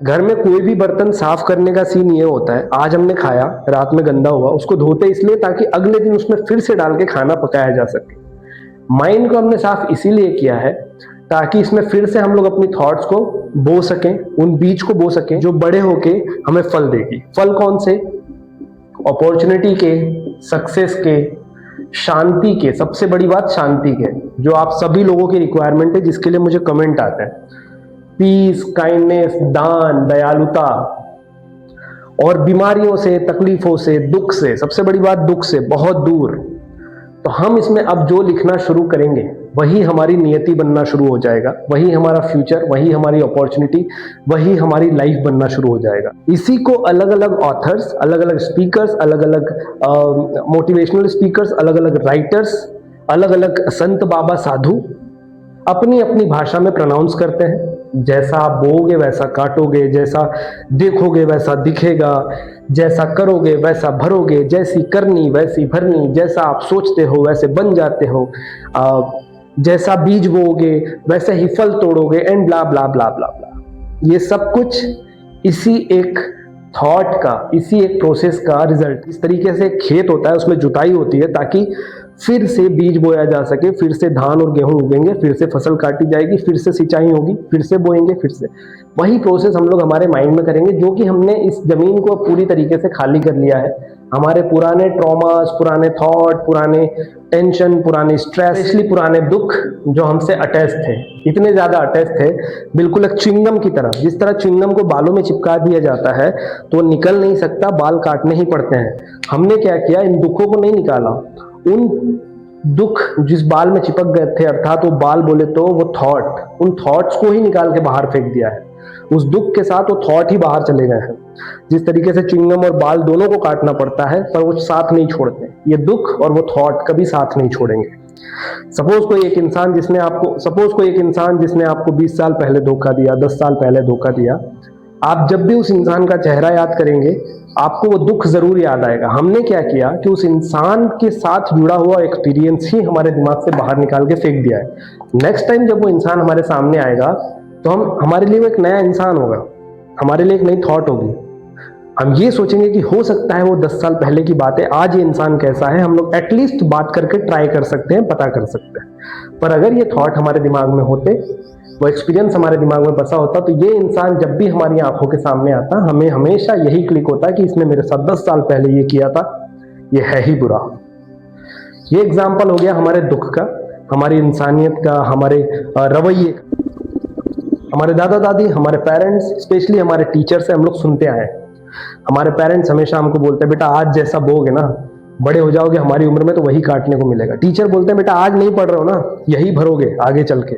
घर में कोई भी बर्तन साफ करने का सीन ये होता है, आज हमने खाया, रात में गंदा हुआ, उसको धोते इसलिए ताकि अगले दिन उसमें फिर से डाल के खाना पकाया जा सके। माइंड को हमने साफ इसीलिए किया है ताकि इसमें फिर से हम लोग अपनी थॉट्स को बो सकें, उन बीज को बो सकें जो बड़े होके हमें फल देगी। फल कौन से? अपॉर्चुनिटी के, सक्सेस के, शांति के। सबसे बड़ी बात शांति के, जो आप सभी लोगों की रिक्वायरमेंट है, जिसके लिए मुझे कमेंट आते हैं। पीस, काइंडनेस, दान, दयालुता। और बीमारियों से, तकलीफों से, दुख से, सबसे बड़ी बात दुख से बहुत दूर। तो हम इसमें अब जो लिखना शुरू करेंगे वही हमारी नियति बनना शुरू हो जाएगा, वही हमारा फ्यूचर, वही हमारी अपॉर्चुनिटी, वही हमारी लाइफ बनना शुरू हो जाएगा। इसी को अलग अलग ऑथर्स, अलग अलग स्पीकर्स, अलग अलग मोटिवेशनल स्पीकर्स, अलग अलग राइटर्स, अलग अलग संत बाबा साधु अपनी अपनी भाषा में प्रोनाउंस करते हैं। जैसा आप बोओगे वैसा काटोगे, जैसा देखोगे वैसा दिखेगा, जैसा करोगे वैसा भरोगे, जैसी करनी वैसी भरनी, जैसा आप सोचते हो वैसे बन जाते हो, जैसा बीज बोओगे वैसे ही फल तोड़ोगे, एंड ब्ला ब्ला ब्ला ब्ला ब्ला। ये सब कुछ इसी एक थॉट का, इसी एक प्रोसेस का रिजल्ट। इस तरीके से खेत होता है, उसमें जुताई होती है ताकि फिर से बीज बोया जा सके, फिर से धान और गेहूं उगेंगे, फिर से फसल काटी जाएगी, फिर से सिंचाई होगी, फिर से बोएंगे, फिर से वही प्रोसेस हम लोग हमारे माइंड में करेंगे, जो कि हमने इस जमीन को पूरी तरीके से खाली कर लिया है। हमारे पुराने ट्रॉमास, पुराने थॉट, पुराने टेंशन, पुराने स्ट्रेस, इसलिए पुराने दुख जो हमसे अटैच थे, इतने ज्यादा अटैच थे, बिल्कुल एक च्युइंगम की तरह। जिस तरह च्युइंगम को बालों में चिपका दिया जाता है तो निकल नहीं सकता, बाल काटने ही पड़ते हैं। हमने क्या किया, इन दुखों को नहीं निकाला, उन दुख जिस बाल में चिपक गए थे, अर्थात वो बाल बोले तो वो थॉट, उन थॉट्स को ही निकाल के बाहर फेंक दिया है। उस दुख के साथ वो थॉट ही बाहर चले गए हैं। जिस तरीके से च्युइंगम और बाल दोनों को काटना पड़ता है, पर वो साथ नहीं छोड़ते, ये दुख और वो थॉट कभी साथ नहीं छोड़ेंगे। सपोज कोई एक इंसान जिसने आपको 20 साल पहले धोखा दिया, 10 साल पहले धोखा दिया, आप जब भी उस इंसान का चेहरा याद करेंगे आपको वो दुख जरूर याद आएगा। हमने क्या किया कि उस इंसान के साथ जुड़ा हुआ एक्सपीरियंस ही हमारे दिमाग से बाहर निकाल के फेंक दिया है। नेक्स्ट टाइम जब वो इंसान हमारे सामने आएगा तो हमारे लिए वो एक नया इंसान होगा, हमारे लिए एक नई थॉट होगी। हम ये सोचेंगे कि हो सकता है वो 10 साल पहले की बात है, आज ये इंसान कैसा है, हम लोग एटलीस्ट बात करके ट्राई कर सकते हैं, पता कर सकते हैं। पर अगर ये थॉट हमारे दिमाग में होते, वो एक्सपीरियंस हमारे दिमाग में बसा होता, तो ये इंसान जब भी हमारी आंखों के सामने आता, हमें हमेशा यही क्लिक होता कि इसने मेरे साथ 10 साल पहले ये किया था, ये है ही बुरा। ये एग्जाम्पल हो गया हमारे दुख का, हमारी इंसानियत का, हमारे रवैये का। हमारे दादा दादी, हमारे पेरेंट्स, स्पेशली हमारे टीचर से हम लोग सुनते आए। हमारे पेरेंट्स हमेशा हमको बोलते हैं, बेटा आज जैसा बोगे ना, बड़े हो जाओगे हमारी उम्र में तो वही काटने को मिलेगा। टीचर बोलते हैं, बेटा आज नहीं पढ़ रहे हो ना, यही भरोगे आगे चल के।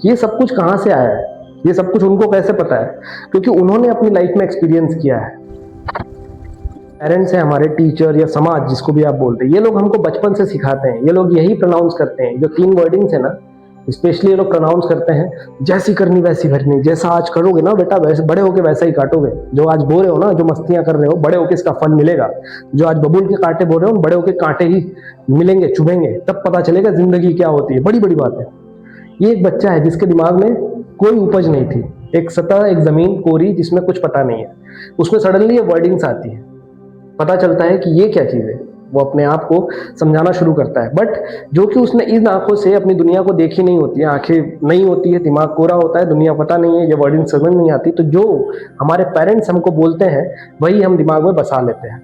ये सब कुछ कहाँ से आया है? ये सब कुछ उनको कैसे पता है? क्योंकि उन्होंने अपनी लाइफ में एक्सपीरियंस किया है। पेरेंट्स है, हमारे टीचर या समाज जिसको भी आप बोलते हैं, ये लोग हमको बचपन से सिखाते हैं। ये लोग यही प्रोनाउंस करते हैं, जो 3 वर्डिंग्स है ना, स्पेशली ये लोग प्रोनाउंस करते हैं, जैसी करनी वैसी भरनी। जैसा आज करोगे ना बेटा, वैसे बड़े होके वैसा ही काटोगे। जो आज बो रहे हो ना, जो मस्तियां कर रहे हो, बड़े होके इसका फल मिलेगा। जो आज बबूल के कांटे बो रहे हो, बड़े होके कांटे ही मिलेंगे, चुभेंगे, तब पता चलेगा जिंदगी क्या होती है। बड़ी बड़ी बात है। ये एक बच्चा है जिसके दिमाग में कोई उपज नहीं थी, एक सतह, एक जमीन कोरी जिसमें कुछ पता नहीं है, उसमें सडनली ये वर्डिंग्स आती है, पता चलता है कि ये क्या चीज है। वो अपने आप को समझाना शुरू करता है, बट जो कि उसने इन आंखों से अपनी दुनिया को देखी नहीं होती है, आंखें नहीं होती है, दिमाग कोरा होता है, दुनिया पता नहीं है, ये वर्डिंग समझ नहीं आती, तो जो हमारे पेरेंट्स हमको बोलते हैं वही हम दिमाग में बसा लेते हैं।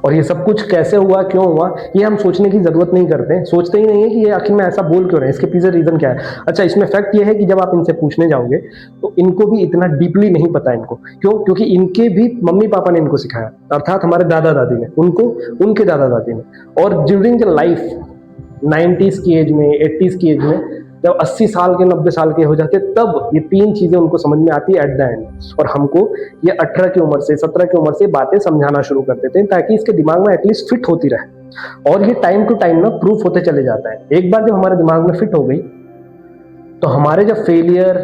और ये सब कुछ कैसे हुआ, क्यों हुआ, ये हम सोचने की जरूरत नहीं करते। सोचते ही नहीं है कि ये आखिर में ऐसा बोल क्यों रहे हैं, इसके पीछे रीजन क्या है। अच्छा, इसमें फैक्ट ये है कि जब आप इनसे पूछने जाओगे तो इनको भी इतना डीपली नहीं पता इनको। क्यों? क्योंकि इनके भी मम्मी पापा ने इनको सिखाया, अर्थात हमारे दादा दादी ने, उनको उनके दादा दादी ने। और ड्यूरिंग द लाइफ 90s की एज में, 80s की एज में, जब 80 साल के, 90 साल के हो जाते, तब ये 3 चीजें उनको समझ में आती है एट द एंड। और हमको ये 18 की उम्र से, 17 की उम्र से बातें समझाना शुरू कर देते हैं, ताकि इसके दिमाग में एटलीस्ट फिट होती रहे। और ये टाइम टू टाइम ना प्रूफ होते चले जाता है। एक बार जब हमारे दिमाग में फिट हो गई तो हमारे जब फेलियर,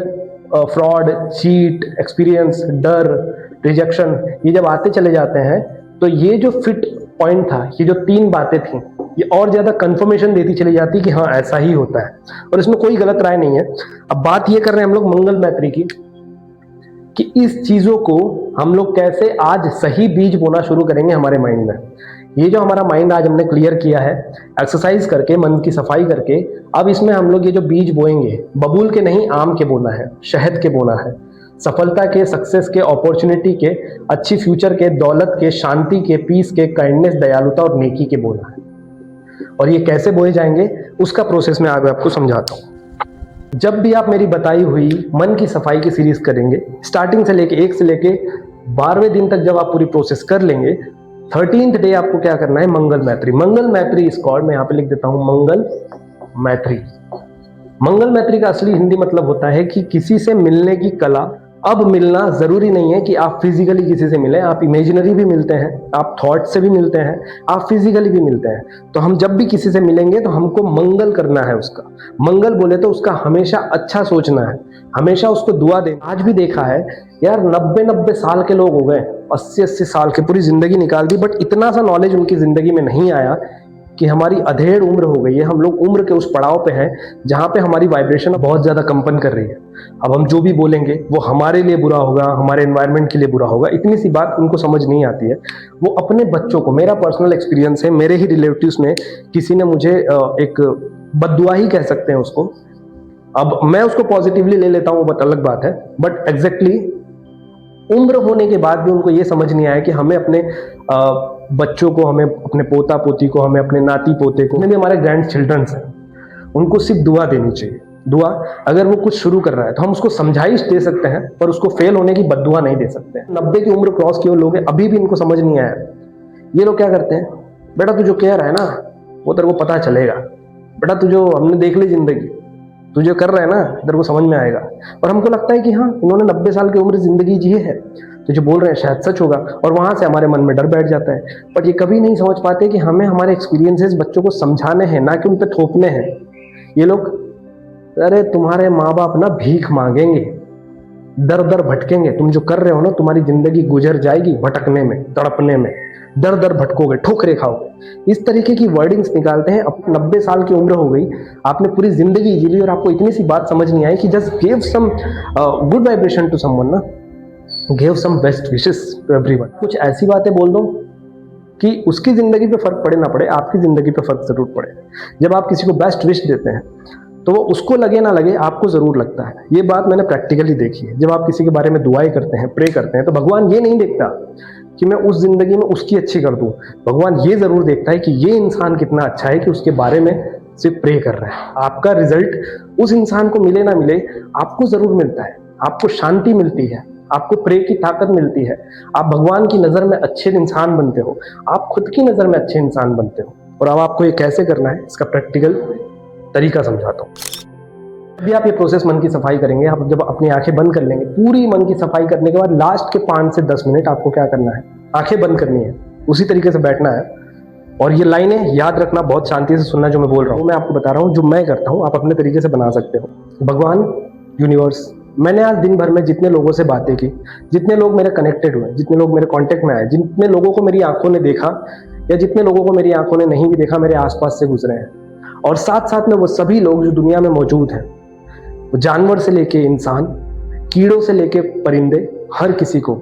फ्रॉड, चीट, एक्सपीरियंस, डर, रिजेक्शन, ये जब आते चले जाते हैं, तो ये जो फिट पॉइंट था, ये जो 3 बातें थी, ये और ज्यादा कंफर्मेशन देती चली जाती कि हाँ ऐसा ही होता है, और इसमें कोई गलत राय नहीं है। अब बात ये कर रहे हैं हम लोग मंगल मैत्री की, कि इस चीजों को हम लोग कैसे आज सही बीज बोना शुरू करेंगे हमारे माइंड में। ये जो हमारा माइंड आज हमने क्लियर किया है एक्सरसाइज करके, मन की सफाई करके, अब इसमें हम लोग ये जो बीज बोएंगे, बबूल के नहीं आम के बोना है, शहद के बोना है, सफलता के, सक्सेस के, अपॉर्चुनिटी के, अच्छी फ्यूचर के, दौलत के, शांति के, पीस के, काइंडनेस, दयालुता और नेकी के बोना है। और ये कैसे बोए जाएंगे उसका प्रोसेस मैं आगे आपको समझाता हूँ। जब भी आप मेरी बताई हुई मन की सफाई की सीरीज करेंगे, स्टार्टिंग से लेके 1 से लेके 12वें दिन तक जब आप पूरी प्रोसेस कर लेंगे, 13th डे आपको क्या करना है, मंगल मैत्री। मंगल मैत्री इज कॉल्ड, मैं यहाँ पे लिख देता हूं, मंगल मैत्री। मंगल मैत्री का असली हिंदी मतलब होता है कि किसी से मिलने की कला। अब मिलना जरूरी नहीं है कि आप फिजिकली किसी से मिलें, आप इमेजिनरी भी मिलते हैं, आप थॉट से भी मिलते हैं, आप फिजिकली भी मिलते हैं। तो हम जब भी किसी से मिलेंगे तो हमको मंगल करना है उसका। मंगल बोले तो उसका हमेशा अच्छा सोचना है, हमेशा उसको दुआ दे। आज भी देखा है यार, 90 साल के लोग हो गए, 80 साल के, पूरी जिंदगी निकाल दी, बट इतना सा नॉलेज उनकी जिंदगी में नहीं आया कि हमारी अधेड़ उम्र हो गई है। हम लोग उम्र के उस पड़ाव पे हैं जहां पे हमारी वाइब्रेशन बहुत ज्यादा कंपन कर रही है। अब हम जो भी बोलेंगे वो हमारे लिए बुरा होगा, हमारे एनवायरनमेंट के लिए बुरा होगा। इतनी सी बात उनको समझ नहीं आती है। वो अपने बच्चों को, मेरा पर्सनल एक्सपीरियंस है, मेरे ही रिलेटिव्स में किसी ने मुझे एक बद्दुआ ही कह सकते हैं उसको। अब मैं उसको पॉजिटिवली ले लेता हूँ, वो अलग बात है, बट एग्जैक्टली उम्र होने के बाद भी उनको ये समझ नहीं आया कि हमें अपने बच्चों को, हमें अपने पोता पोती को, हमें अपने नाती पोते को, भी हमारे ग्रैंड चिल्ड्रंस हैं, उनको सिर्फ दुआ देनी चाहिए। दुआ, अगर वो कुछ शुरू कर रहा है तो हम उसको समझाइश दे सकते हैं, पर उसको फेल होने की बद्दुआ नहीं दे सकते। 90 की उम्र क्रॉस किए लोग हैं, अभी भी इनको समझ नहीं आया। ये लोग क्या करते हैं, बेटा तू जो कह रहा है ना वो तेरे को पता चलेगा, बेटा तू जो, हमने देख ली जिंदगी, तू जो कर रहा है ना तेरे को समझ में आएगा। और हमको लगता है कि हाँ, इन्होंने 90 साल की उम्र जिंदगी जी है, तो जो बोल रहे हैं शायद सच होगा, और वहां से हमारे मन में डर बैठ जाता है। बट ये कभी नहीं समझ पाते कि हमें हमारे एक्सपीरियंसेस बच्चों को समझाने हैं, ना कि उन पर थोपने हैं। ये लोग, अरे तुम्हारे माँ बाप ना भीख मांगेंगे, दर दर भटकेंगे, तुम जो कर रहे हो ना, तुम्हारी जिंदगी गुजर जाएगी भटकने में, तड़पने में, दर दर भटकोगे, ठोकरे खाओगे। इस तरीके की वर्डिंग्स निकालते हैं। अब 90 साल की उम्र हो गई, आपने पूरी जिंदगी जी ली और आपको इतनी सी बात समझ नहीं आई कि just give some good vibration to someone ना, give some best wishes to everyone. कुछ ऐसी बातें बोल दो कि उसकी जिंदगी पे फर्क पड़े ना पड़े, आपकी जिंदगी पे फर्क जरूर पड़े। जब आप किसी को बेस्ट विश देते हैं तो वो उसको लगे ना लगे, आपको जरूर लगता है। ये बात मैंने प्रैक्टिकली देखी है। जब आप किसी के बारे में दुआएं करते हैं, प्रे करते हैं, तो भगवान ये नहीं देखता कि मैं उस जिंदगी में उसकी अच्छी कर दूं। भगवान ये जरूर देखता है कि ये इंसान कितना अच्छा है कि उसके बारे में सिर्फ प्रे कर रहा है। आपका रिजल्ट उस इंसान को मिले ना मिले, आपको जरूर मिलता है। आपको शांति मिलती है, आपको प्रे की ताकत मिलती है, आप भगवान की नजर में अच्छे इंसान बनते हो, आप खुद की नजर में अच्छे इंसान बनते हो। और अब आपको ये कैसे करना है, इसका प्रैक्टिकल तरीका समझाता हूँ। अभी आप ये प्रोसेस मन की सफाई करेंगे, आप जब अपनी आंखें बंद कर लेंगे, पूरी मन की सफाई करने के बाद लास्ट के 5 से 10 मिनट आपको क्या करना है, आंखें बंद करनी है, उसी तरीके से बैठना है। और ये लाइनें याद रखना, बहुत शांति से सुनना जो मैं बोल रहा हूँ। मैं आपको बता रहा हूँ जो मैं करता हूँ, आप अपने तरीके से बना सकते हो। भगवान, यूनिवर्स, मैंने आज दिन भर में जितने लोगों से बातें की, जितने लोग मेरे कनेक्टेड हुए, जितने लोग मेरे कांटेक्ट में आए, जितने लोगों को मेरी आंखों ने देखा या जितने लोगों को मेरी आंखों ने नहीं भी देखा, मेरे आसपास से गुजरे हैं, और साथ साथ में वो सभी लोग जो दुनिया में मौजूद हैं, जानवर से लेके इंसान, कीड़ों से लेके परिंदे, हर किसी को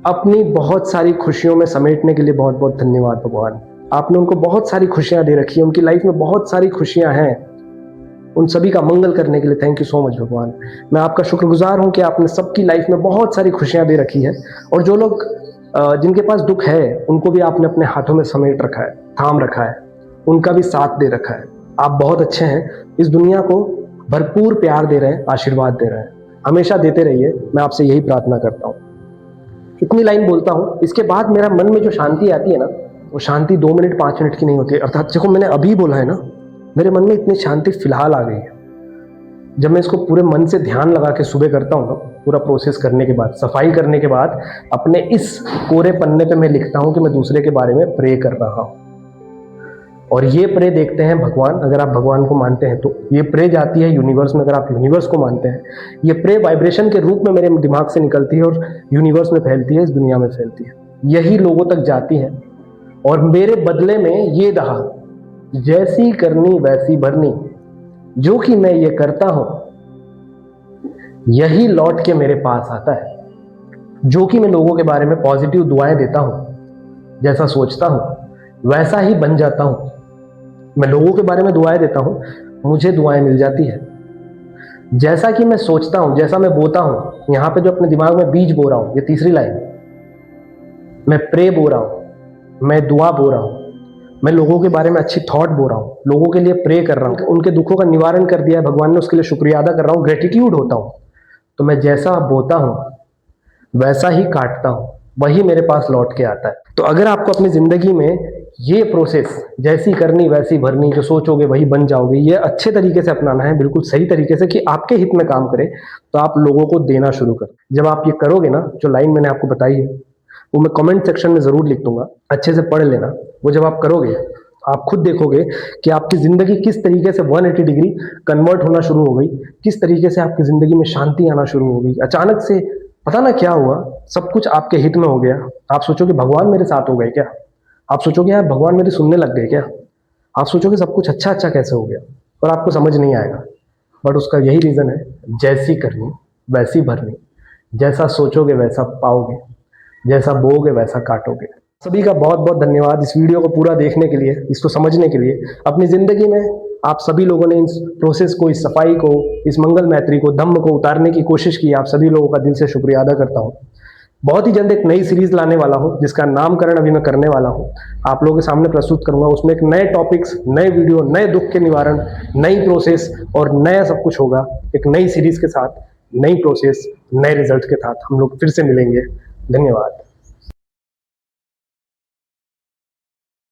अपनी बहुत सारी खुशियों में समेटने के लिए बहुत बहुत धन्यवाद भगवान। आपने उनको बहुत सारी खुशियां दे रखी है, उनकी लाइफ में बहुत सारी खुशियां हैं, उन सभी का मंगल करने के लिए थैंक यू सो मच भगवान। मैं आपका शुक्रगुजार हूं कि आपने सबकी लाइफ में बहुत सारी खुशियां दे रखी है, और जो लोग जिनके पास दुख है उनको भी आपने अपने हाथों में समेट रखा है, थाम रखा है, उनका भी साथ दे रखा है। आप बहुत अच्छे हैं, इस दुनिया को भरपूर प्यार दे रहे हैं, आशीर्वाद दे रहे हैं, हमेशा देते रहिए। मैं आपसे यही प्रार्थना करता हूँ। इतनी लाइन बोलता हूँ, इसके बाद मेरा मन में जो शांति आती है ना, वो शांति 2 मिनट 5 मिनट की नहीं होती। अर्थात देखो, मैंने अभी बोला है ना, मेरे मन में इतनी शांति फिलहाल आ गई है। जब मैं इसको पूरे मन से ध्यान लगा के सुबह करता हूँ ना, पूरा प्रोसेस करने के बाद, सफाई करने के बाद, अपने इस कोरे पन्ने पे मैं लिखता हूँ कि मैं दूसरे के बारे में प्रे कर रहा हूँ। और ये प्रे देखते हैं भगवान, अगर आप भगवान को मानते हैं तो ये प्रे जाती है यूनिवर्स में, अगर आप यूनिवर्स को मानते हैं। ये प्रे वाइब्रेशन के रूप में मेरे दिमाग से निकलती है और यूनिवर्स में फैलती है, इस दुनिया में फैलती है, यही लोगों तक जाती है। और मेरे बदले में ये रहा, जैसी करनी वैसी भरनी, जो कि मैं ये करता हूं यही लौट के मेरे पास आता है। जो कि मैं लोगों के बारे में पॉजिटिव दुआएं देता हूँ, जैसा सोचता हूँ वैसा ही बन जाता हूँ। मैं लोगों के बारे में दुआएं देता हूँ, मुझे दुआएं मिल जाती है। जैसा कि मैं सोचता हूँ, जैसा मैं बोता हूँ, यहाँ पे जो अपने दिमाग में बीज बो रहा हूँ, ये तीसरी लाइन, मैं प्रे बो रहा हूँ, मैं दुआ बो रहा हूँ, मैं लोगों के बारे में अच्छी थॉट बो रहा हूँ, लोगों के लिए प्रे कर रहा हूँ, उनके दुखों का निवारण कर दिया है भगवान ने, उसके लिए शुक्रिया अदा कर रहा हूँ, ग्रेटिट्यूड होता हूँ। तो मैं जैसा बोता हूँ वैसा ही काटता हूँ, वही मेरे पास लौट के आता है। तो अगर आपको अपनी जिंदगी में ये प्रोसेस, जैसी करनी वैसी भरनी, जो सोचोगे वही बन जाओगे, ये अच्छे तरीके से अपनाना है, बिल्कुल सही तरीके से, कि आपके हित में काम करे, तो आप लोगों को देना शुरू कर। जब आप ये करोगे ना, जो लाइन मैंने आपको बताई है वो मैं कमेंट सेक्शन में जरूर लिख दूंगा, अच्छे से पढ़ लेना। वो जब आप करोगे आप खुद देखोगे कि आपकी जिंदगी किस तरीके से 180 डिग्री कन्वर्ट होना शुरू हो गई, किस तरीके से आपकी जिंदगी में शांति आना शुरू हो गई। अचानक से पता ना क्या हुआ, सब कुछ आपके हित में हो गया। आप सोचोगे भगवान मेरे साथ हो गए क्या, आप सोचोगे यार भगवान मेरी सुनने लग गए क्या, आप सोचोगे सब कुछ अच्छा अच्छा कैसे हो गया, और आपको समझ नहीं आएगा। बट उसका यही रीजन है, जैसी करनी वैसी भरनी, जैसा सोचोगे वैसा पाओगे, जैसा बोओगे वैसा काटोगे। सभी का बहुत बहुत धन्यवाद इस वीडियो को पूरा देखने के लिए, इसको समझने के लिए। अपनी जिंदगी में आप सभी लोगों ने इस प्रोसेस को, इस सफाई को, इस मंगल मैत्री को, धम्म को उतारने की कोशिश की। आप सभी लोगों का दिल से शुक्रिया अदा करता हूँ। बहुत ही जल्द एक नई सीरीज लाने वाला हूँ, जिसका नामकरण अभी मैं करने वाला हूँ, आप लोगों के सामने प्रस्तुत करूंगा। उसमें एक नए टॉपिक्स, नए वीडियो, नए दुख के निवारण, नई प्रोसेस और नया सब कुछ होगा। एक नई सीरीज के साथ, नई प्रोसेस, नए रिजल्ट के साथ हम लोग फिर से मिलेंगे। धन्यवाद।